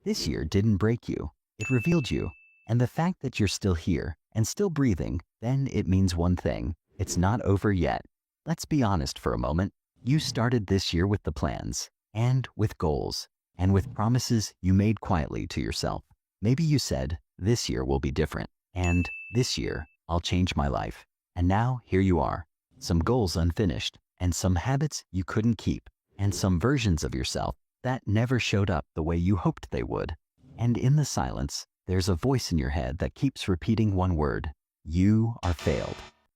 This year didn't break you. It revealed you. And the fact that you're still here and still breathing, then it means one thing. It's not over yet. Let's be honest for a moment. You started this year with the plans, and with goals, and with promises you made quietly to yourself. Maybe you said, this year will be different, and this year I'll change my life. And now here you are. Some goals unfinished, and some habits you couldn't keep, and some versions of yourself that never showed up the way you hoped they would. And in the silence, there's a voice in your head that keeps repeating one word: you are failed.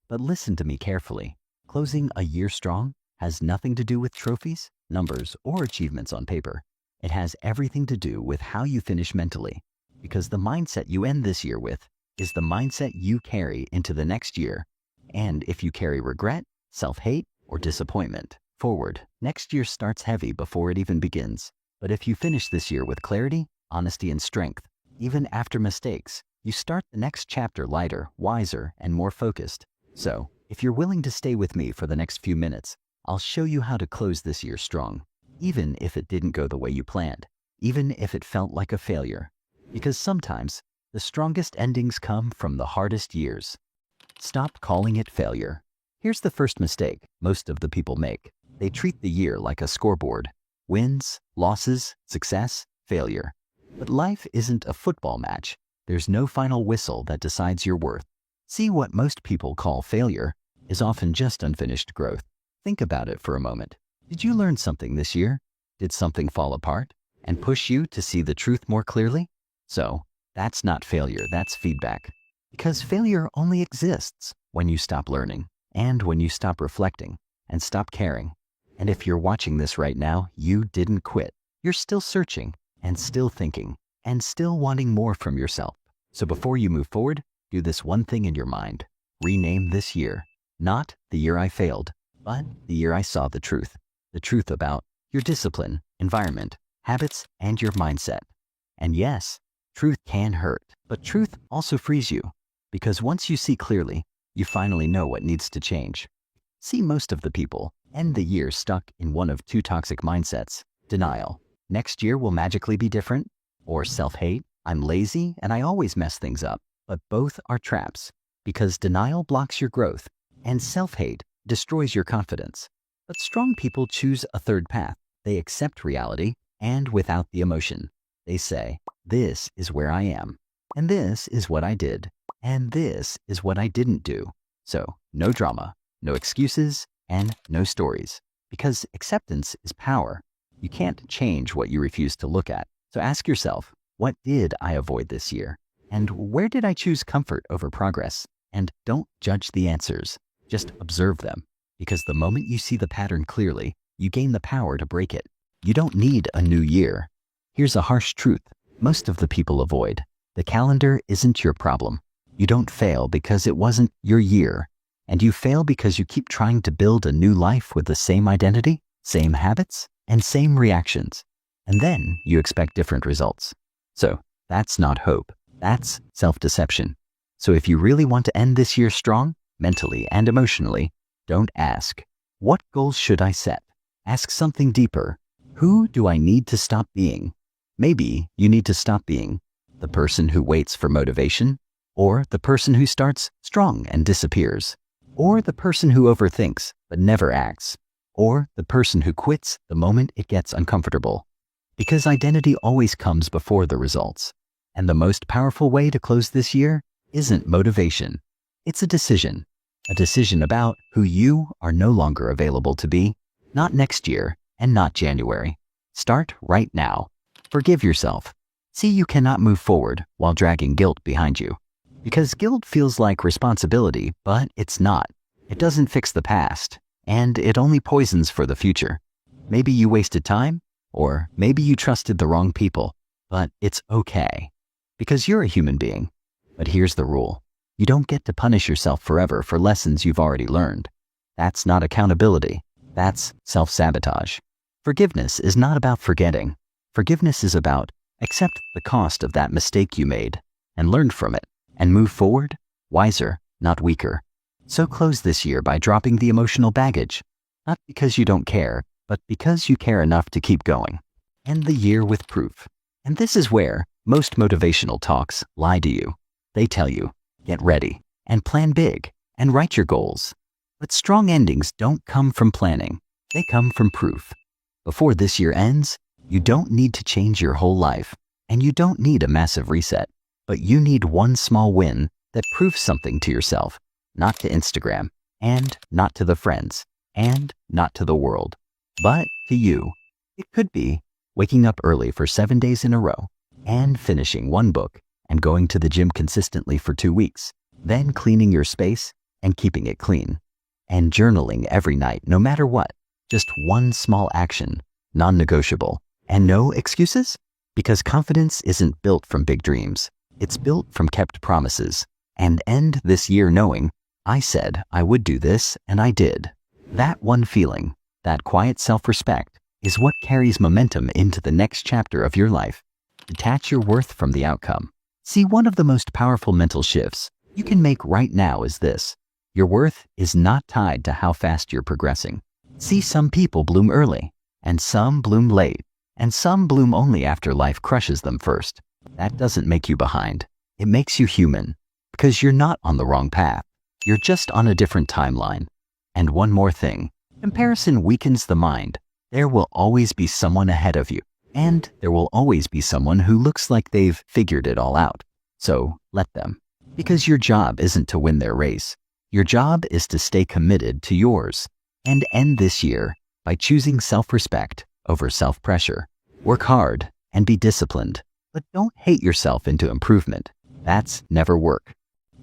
But listen to me carefully. Closing a year strong has nothing to do with trophies, numbers, or achievements on paper. It has everything to do with how you finish mentally. Because the mindset you end this year with is the mindset you carry into the next year. And if you carry regret, self-hate, or disappointment forward, next year starts heavy before it even begins. But if you finish this year with clarity, honesty, and strength, even after mistakes, you start the next chapter lighter, wiser, and more focused. So, if you're willing to stay with me for the next few minutes, I'll show you how to close this year strong, even if it didn't go the way you planned, even if it felt like a failure. Because sometimes, the strongest endings come from the hardest years. Stop calling it failure. Here's the first mistake most of the people make. They treat the year like a scoreboard. Wins, losses, success, failure. But life isn't a football match. There's no final whistle that decides your worth. See, what most people call failure is often just unfinished growth. Think about it for a moment. Did you learn something this year? Did something fall apart and push you to see the truth more clearly? So, that's not failure, that's feedback. Because failure only exists when you stop learning, and when you stop reflecting, and stop caring. And if you're watching this right now, you didn't quit. You're still searching, and still thinking, and still wanting more from yourself. So before you move forward, do this one thing in your mind. Rename this year. Not the year I failed, but the year I saw the truth. The truth about your discipline, environment, habits, and your mindset. And yes, truth can hurt, but truth also frees you. Because once you see clearly, you finally know what needs to change. See, most of the people end the year stuck in one of two toxic mindsets. Denial. Next year will magically be different. Or self-hate. I'm lazy and I always mess things up. But both are traps. Because denial blocks your growth, and self-hate destroys your confidence. But strong people choose a third path. They accept reality, and without the emotion. They say, this is where I am, and this is what I did, and this is what I didn't do. So, no drama, no excuses, and no stories. Because acceptance is power. You can't change what you refuse to look at. So ask yourself, what did I avoid this year? And where did I choose comfort over progress? And don't judge the answers. Just observe them. Because the moment you see the pattern clearly, you gain the power to break it. You don't need a new year. Here's a harsh truth most of the people avoid. The calendar isn't your problem. You don't fail because it wasn't your year. And you fail because you keep trying to build a new life with the same identity, same habits, and same reactions. And then you expect different results. So that's not hope. That's self-deception. So if you really want to end this year strong, mentally and emotionally, don't ask, what goals should I set? Ask something deeper. Who do I need to stop being? Maybe you need to stop being the person who waits for motivation, or the person who starts strong and disappears, or the person who overthinks but never acts, or the person who quits the moment it gets uncomfortable. Because identity always comes before the results. And the most powerful way to close this year isn't motivation. It's a decision. A decision about who you are no longer available to be, not next year and not January. Start right now. Forgive yourself. See, you cannot move forward while dragging guilt behind you. Because guilt feels like responsibility, but it's not. It doesn't fix the past, and it only poisons for the future. Maybe you wasted time, or maybe you trusted the wrong people, but it's okay. Because you're a human being. But here's the rule. You don't get to punish yourself forever for lessons you've already learned. That's not accountability. That's self-sabotage. Forgiveness is not about forgetting. Forgiveness is about accept the cost of that mistake you made and learn from it and move forward, wiser, not weaker. So close this year by dropping the emotional baggage, not because you don't care, but because you care enough to keep going. End the year with proof. And this is where most motivational talks lie to you. They tell you, get ready and plan big and write your goals. But strong endings don't come from planning. They come from proof. Before this year ends, you don't need to change your whole life, and you don't need a massive reset, but you need one small win that proves something to yourself, not to Instagram, and not to the friends, and not to the world, but to you. It could be waking up early for 7 days in a row, and finishing one book, and going to the gym consistently for 2 weeks, then cleaning your space and keeping it clean, and journaling every night no matter what. Just one small action, non-negotiable, and no excuses? Because confidence isn't built from big dreams. It's built from kept promises. And end this year knowing, I said I would do this and I did. That one feeling, that quiet self-respect, is what carries momentum into the next chapter of your life. Detach your worth from the outcome. See, one of the most powerful mental shifts you can make right now is this. Your worth is not tied to how fast you're progressing. See, some people bloom early, and some bloom late, and some bloom only after life crushes them first. That doesn't make you behind. It makes you human, because you're not on the wrong path. You're just on a different timeline. And one more thing, comparison weakens the mind. There will always be someone ahead of you, and there will always be someone who looks like they've figured it all out. So let them. Because your job isn't to win their race. Your job is to stay committed to yours. And end this year by choosing self-respect over self-pressure. Work hard and be disciplined, but don't hate yourself into improvement. That's never work.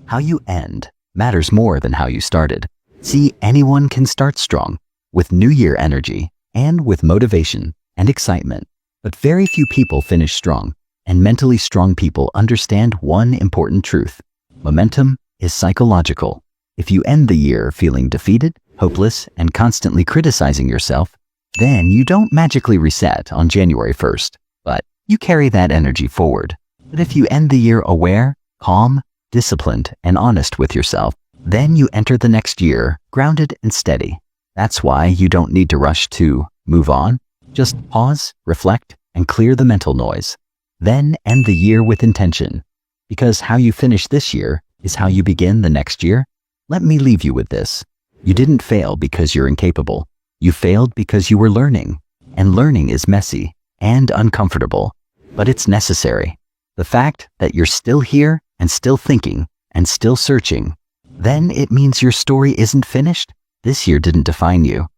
How you end matters more than how you started. See, anyone can start strong, with New Year energy, and with motivation and excitement. But very few people finish strong, and mentally strong people understand one important truth. Momentum is psychological. If you end the year feeling defeated, hopeless, and constantly criticizing yourself, then you don't magically reset on January 1st, but you carry that energy forward. But if you end the year aware, calm, disciplined, and honest with yourself, then you enter the next year grounded and steady. That's why you don't need to rush to move on. Just pause, reflect, and clear the mental noise. Then end the year with intention. Because how you finish this year is how you begin the next year. Let me leave you with this. You didn't fail because you're incapable. You failed because you were learning. And learning is messy and uncomfortable, but it's necessary. The fact that you're still here and still thinking and still searching, then it means your story isn't finished. This year didn't define you.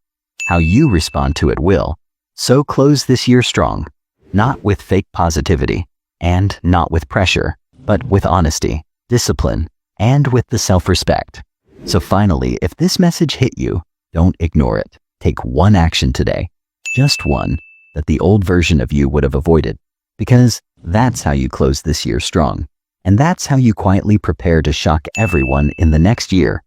How you respond to it will. So close this year strong, not with fake positivity and not with pressure, but with honesty, discipline, and with the self-respect. So finally, if this message hit you, don't ignore it. Take one action today, just one, that the old version of you would have avoided. Because that's how you close this year strong. And that's how you quietly prepare to shock everyone in the next year.